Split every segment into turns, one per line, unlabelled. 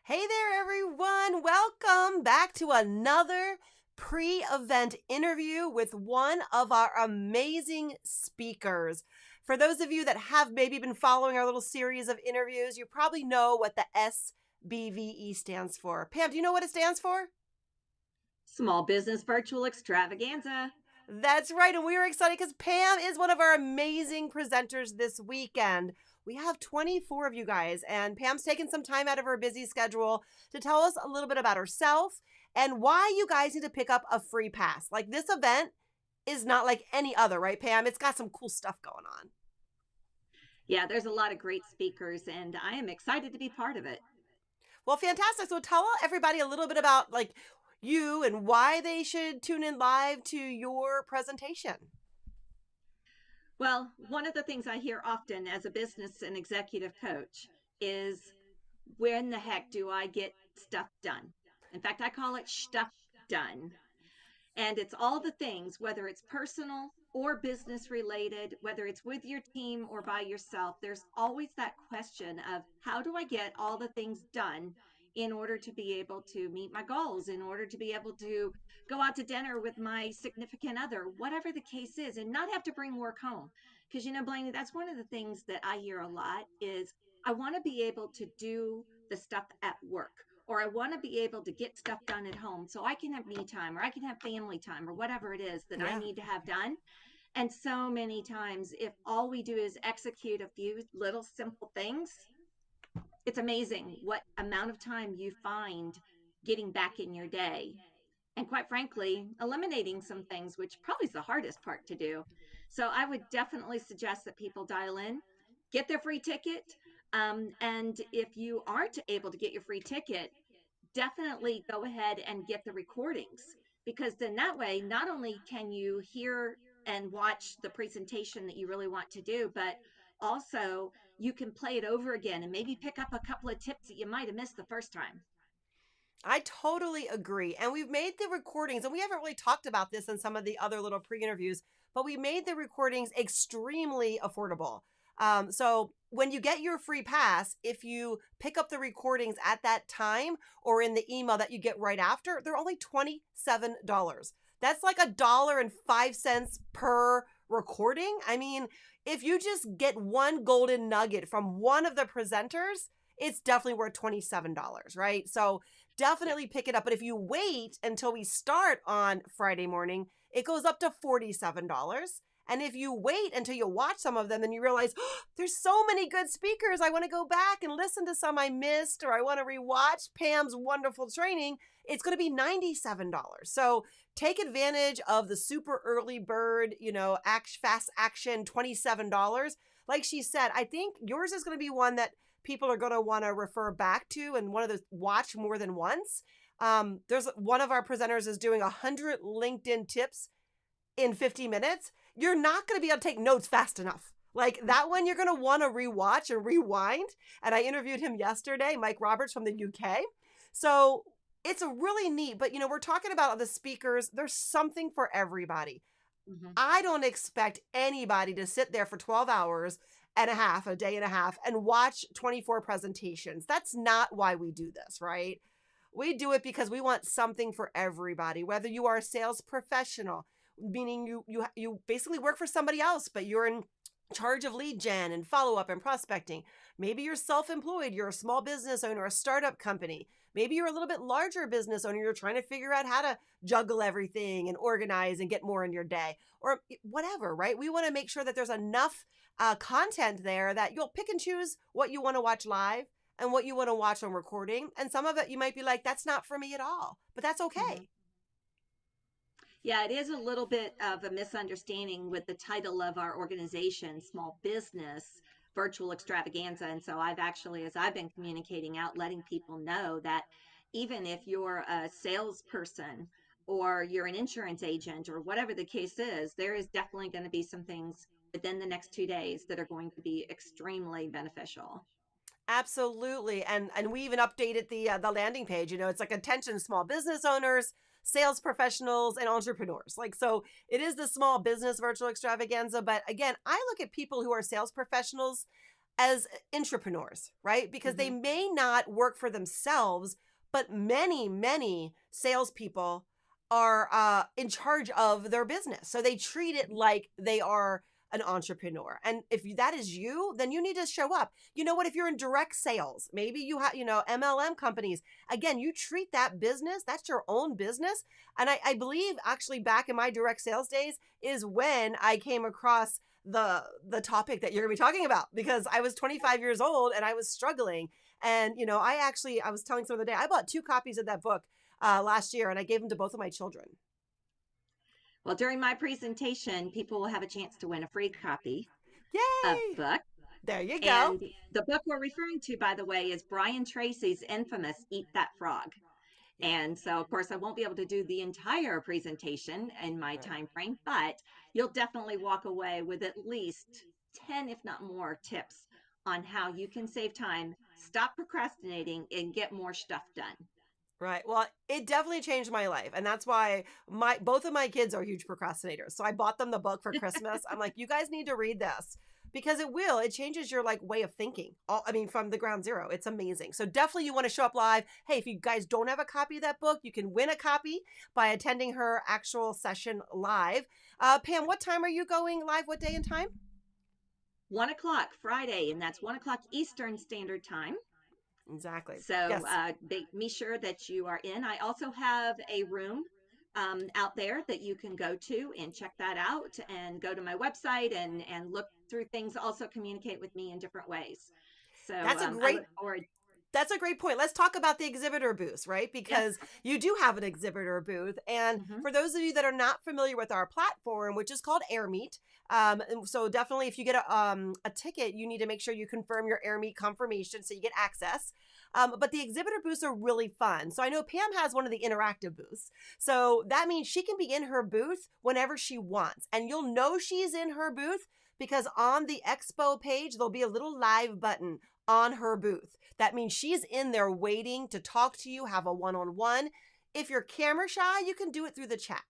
Hey there, everyone. Welcome back to another pre-event interview with one of our amazing speakers. For those of you that have maybe been following our little series of interviews, you probably know what the SBVE stands for. Pam, do you know what it stands for?
Small Business Virtual Extravaganza.
That's right. And we were excited because Pam is one of our amazing presenters this weekend. We have 24 of you guys, and Pam's taken some time out of her busy schedule to tell us a little bit about herself and why you guys need to pick up a free pass. Like, this event is not like any other, right, Pam? It's got some cool stuff going on.
Yeah, there's a lot of great speakers, and I am excited to be part of it.
Well, fantastic. So tell everybody a little bit about like you and why they should tune in live to your presentation.
Well, one of the things I hear often as a business and executive coach is when the heck do I get stuff done? In fact, I call it stuff done. And it's all the things, whether it's personal or business related, whether it's with your team or by yourself, there's always that question of how do I get all the things done in order to be able to meet my goals, in order to be able to go out to dinner with my significant other, whatever the case is, and not have to bring work home. Because, Blaney, that's one of the things that I hear a lot is I want to be able to do the stuff at work, or I want to be able to get stuff done at home so I can have me time or I can have family time or whatever it is that I
Yeah.
need to have done. And so many times, if all we do is execute a few little simple things, it's amazing what amount of time you find getting back in your day. And quite frankly, eliminating some things, which probably is the hardest part to do. So I would definitely suggest that people dial in, get their free ticket. And if you aren't able to get your free ticket, definitely go ahead and get the recordings, because then that way not only can you hear and watch the presentation that you really want to do, but also you can play it over again and maybe pick up a couple of tips that you might have missed the first time.
I totally agree. And we've made the recordings, and we haven't really talked about this in some of the other little pre interviews, but we made the recordings extremely affordable. So when you get your free pass, if you pick up the recordings at that time or in the email that you get right after, they're only $27. That's like $1.05 per recording. I mean, if you just get one golden nugget from one of the presenters, it's definitely worth $27, right? So
Yep.
definitely pick it up. But if you wait until we start on Friday morning, it goes up to $47. And if you wait until you watch some of them and you realize, oh, there's so many good speakers, I want to go back and listen to some I missed, or I want to rewatch Pam's wonderful training, it's going to be $97. So take advantage of the super early bird, fast action $27. Like she said, I think yours is going to be one that people are going to want to refer back to and one of those watch more than once. There's one of our presenters is doing 100 LinkedIn tips in 50 minutes. You're not going to be able to take notes fast enough. Like that one, you're going to want to rewatch and rewind. And I interviewed him yesterday, Mike Roberts from the UK. So it's a really neat, but we're talking about the speakers. There's something for everybody.
Mhm.
I don't expect anybody to sit there for 12 hours and a half, a day and a half, and watch 24 presentations. That's not why we do this, right? We do it because we want something for everybody, whether you are a sales professional, meaning you basically work for somebody else, but you're in charge of lead gen and follow up and prospecting. Maybe you're self-employed, you're a small business owner, a startup company. Maybe you're a little bit larger business owner, you're trying to figure out how to juggle everything and organize and get more in your day or whatever, right? We want to make sure that there's enough content there that you'll pick and choose what you want to watch live and what you want to watch on recording. And some of it you might be like, that's not for me at all, but that's
Mhm.
okay.
Yeah, it is a little bit of a misunderstanding with the title of our organization, Small Business Virtual Extravaganza. And so I've actually, as I've been communicating out, letting people know that even if you're a salesperson or you're an insurance agent or whatever the case is, there is definitely going to be some things within the next 2 days that are going to be extremely beneficial.
Absolutely. And we even updated the landing page. It's like attention small business owners, sales professionals, and entrepreneurs. Like, so it is the small business virtual extravaganza, but again, I look at people who are sales professionals. as entrepreneurs, right? Because they may not work for themselves, but many salespeople are in charge of their business. So they treat it like they are an entrepreneur. And if that is you, then you need to show up. You know what? If you're in direct sales, maybe you have, MLM companies, again, you treat that business, that's your own business. And I believe actually back in my direct sales days is when I came across the topic that you're gonna be talking about, because I was 25 years old and I was struggling. And, I was telling someone the other day, I bought 2 copies of that book last year, and I gave them to both of my children.
Well, during my presentation, people will have a chance to win a free copy of
Yay!
the book.
There you go.
And the book we're referring to, by the way, is Brian Tracy's infamous Eat That Frog. And so, of course, I won't be able to do the entire presentation in my time frame, but you'll definitely walk away with at least 10, if not more, tips on how you can save time, stop procrastinating, and get more stuff done.
Right. Well, it definitely changed my life. And that's why both of my kids are huge procrastinators. So I bought them the book for Christmas. I'm like, you guys need to read this, because it changes your way of thinking. From the ground zero. It's amazing. So definitely you want to show up live. Hey, if you guys don't have a copy of that book, you can win a copy by attending her actual session live. Pam, what time are you going live? What day and time?
1 o'clock Friday, and that's 1 o'clock Eastern Standard Time.
Exactly.
So
yes.
Be sure that you are in. I also have a room out there that you can go to and check that out, and go to my website and look through things. Also communicate with me in different ways. So
That's a
I
great
look forward.
That's a great point. Let's talk about the exhibitor booth, right? Because
Yes.
you do have an exhibitor booth. And for those of you that are not familiar with our platform, which is called AirMeet, so definitely if you get a ticket, you need to make sure you confirm your AirMeet confirmation so you get access. But the exhibitor booths are really fun. So I know Pam has one of the interactive booths. So that means she can be in her booth whenever she wants. And you'll know she's in her booth because on the expo page, there'll be a little live button on her booth. That means she's in there waiting to talk to you, have a one-on-one. If you're camera shy, you can do it through the chat.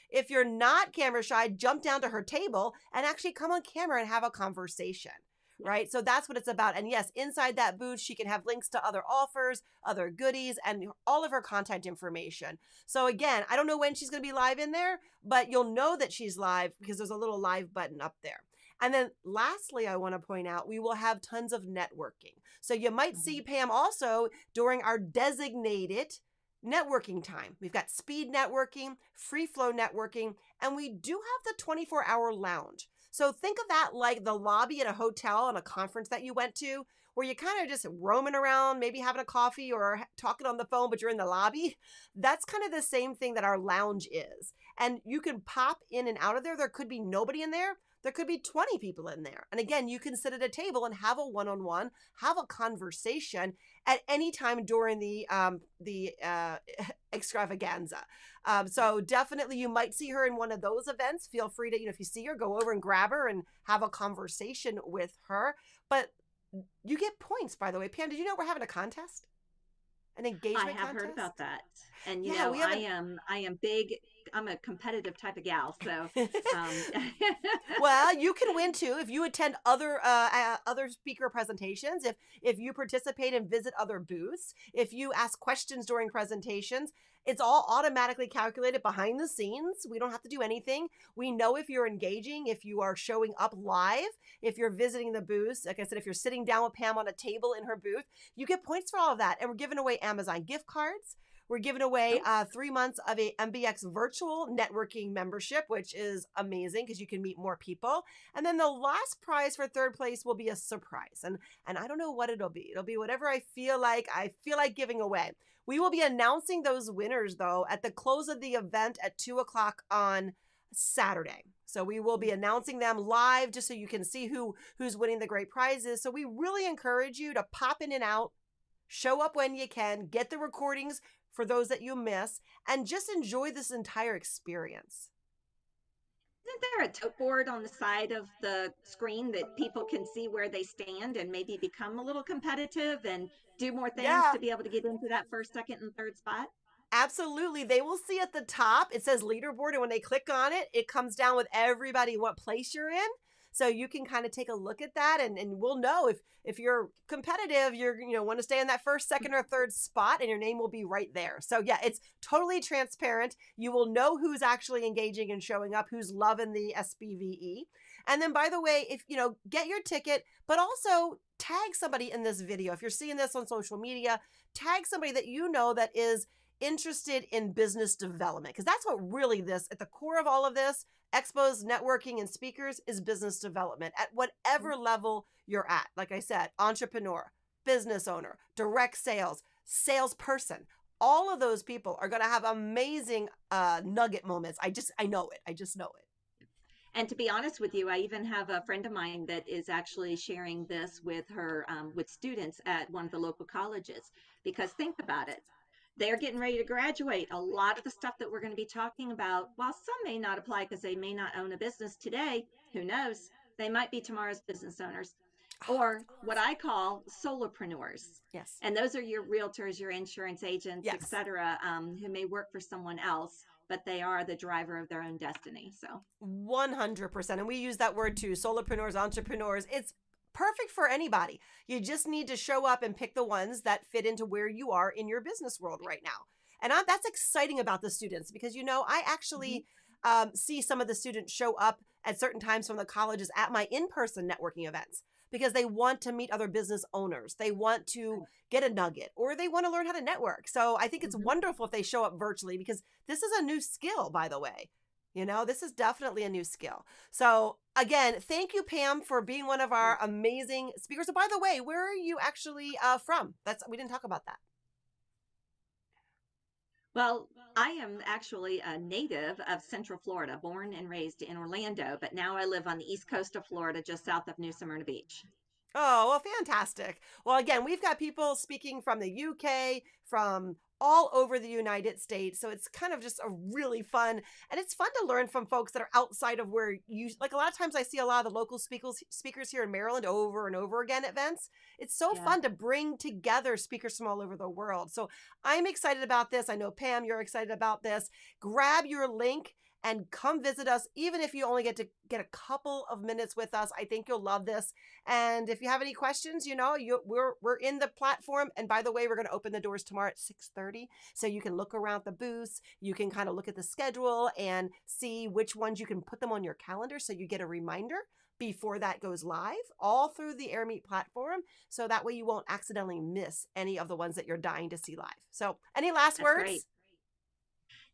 If you're not camera shy, jump down to her table and actually come on camera and have a conversation, right? So that's what it's about. And yes, inside that booth, she can have links to other offers, other goodies, and all of her contact information. So again, I don't know when she's going to be live in there, but you'll know that she's live because there's a little live button up there. And then lastly, I want to point out, we will have tons of networking. So you might see Pam also during our designated networking time. We've got speed networking, free flow networking, and we do have the 24-hour lounge. So think of that like the lobby at a hotel and a conference that you went to, where you kind of just roaming around, maybe having a coffee or talking on the phone, but you're in the lobby. That's kind of the same thing that our lounge is. And you can pop in and out of there. There could be nobody in there. There could be 20 people in there. And again, you can sit at a table and have a one-on-one, have a conversation at any time during the extravaganza. So definitely you might see her in one of those events. Feel free to, if you see her, go over and grab her and have a conversation with her. But you get points, by the way. Pam, did you know we're having a contest? An engagement contest?
I have heard about that. And I am big. I'm a competitive type of gal, so
well, you can win too if you attend other speaker presentations, if you participate and visit other booths, if you ask questions during presentations. It's all automatically calculated behind the scenes. We don't have to do anything. We know if you're engaging, if you are showing up live, if you're visiting the booths. Like I said, if you're sitting down with Pam on a table in her booth, you get points for all of that. And we're giving away Amazon gift cards. We're giving away 3 months of a MBX virtual networking membership, which is amazing because you can meet more people. And then the last prize for third place will be a surprise. And I don't know what it'll be. It'll be whatever I feel like giving away. We will be announcing those winners, though, at the close of the event at 2 o'clock on Saturday. So we will be announcing them live just so you can see who's winning the great prizes. So we really encourage you to pop in and out, show up when you can, get the recordings for those that you miss, and just enjoy this entire experience.
Isn't there a tote board on the side of the screen that people can see where they stand and maybe become a little competitive and do more things to be able to get into that first, second, and third spot?
Absolutely. They will see at the top, it says leaderboard, and when they click on it, it comes down with everybody, what place you're in. So you can kind of take a look at that, and we'll know if you're competitive, you're, want to stay in that first, second, or third spot, and your name will be right there. So yeah, it's totally transparent. You will know who's actually engaging and showing up, who's loving the SBVE. And then, by the way, if get your ticket, but also tag somebody in this video. If you're seeing this on social media, tag somebody that that is interested in business development, because that's what really at the core of all of this, expos, networking, and speakers, is business development at whatever level you're at. Like I said, entrepreneur, business owner, direct sales, salesperson. All of those people are going to have amazing nugget moments. I know it. I just know it.
And to be honest with you, I even have a friend of mine that is actually sharing this with her, with students at one of the local colleges, because think about it. They're getting ready to graduate. A lot of the stuff that we're going to be talking about, while some may not apply because they may not own a business today, who knows? They might be tomorrow's business owners, or what I call solopreneurs.
Yes.
And those are your realtors, your insurance agents,
yes.
etc., who may work for someone else, but they are the driver of their own destiny. So
100%. And we use that word too, solopreneurs, entrepreneurs. It's perfect for anybody. You just need to show up and pick the ones that fit into where you are in your business world right now. And that's exciting about the students, because, I actually see some of the students show up at certain times from the colleges at my in-person networking events, because they want to meet other business owners. They want to get a nugget, or they want to learn how to network. So I think it's wonderful if they show up virtually, because this is a new skill, by the way. This is definitely a new skill. So again, thank you, Pam, for being one of our amazing speakers. So by the way, where are you actually from? We didn't talk about that.
Well, I am actually a native of Central Florida, born and raised in Orlando, but now I live on the east coast of Florida, just south of New Smyrna Beach.
Oh, well, fantastic. Well, again, we've got people speaking from the UK, from all over the United States. So it's kind of just a really fun, and it's fun to learn from folks that are outside of where like a lot of times I see a lot of the local speakers here in Maryland over and over again at events. It's so fun to bring together speakers from all over the world. So I'm excited about this. I know, Pam, you're excited about this. Grab your link and come visit us, even if you only get a couple of minutes with us. I think you'll love this. And if you have any questions, we're in the platform. And by the way, we're going to open the doors tomorrow at 6:30. So you can look around the booths. You can kind of look at the schedule and see which ones you can put them on your calendar, so you get a reminder before that goes live, all through the AirMeet platform. So that way you won't accidentally miss any of the ones that you're dying to see live. So any last words?
Great.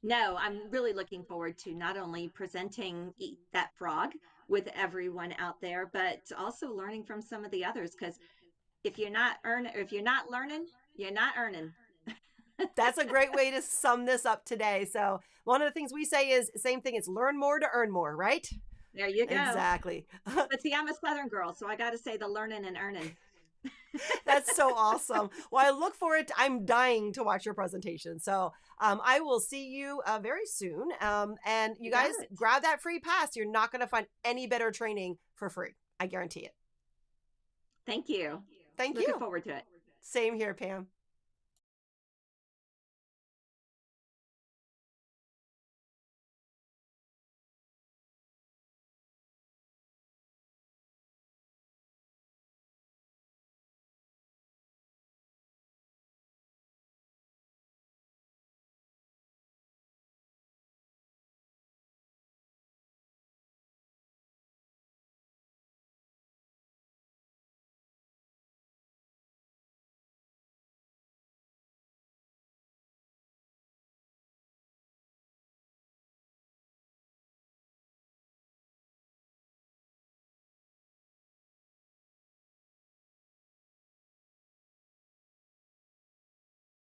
No, I'm really looking forward to not only presenting Eat That Frog with everyone out there, but also learning from some of the others. Because if you're not learning, you're not earning.
That's a great way to sum this up today. So one of the things we say is the same thing. It's learn more to earn more, right?
There you go.
Exactly.
But see, I'm a Southern girl, so I got to say the learning and earning.
That's so awesome. Well, I look forward to, I'm dying to watch your presentation. So I will see you very soon. And you guys grab that free pass. You're not going to find any better training for free. I guarantee it.
Thank you.
Thank you.
Looking forward to it.
Same here, Pam.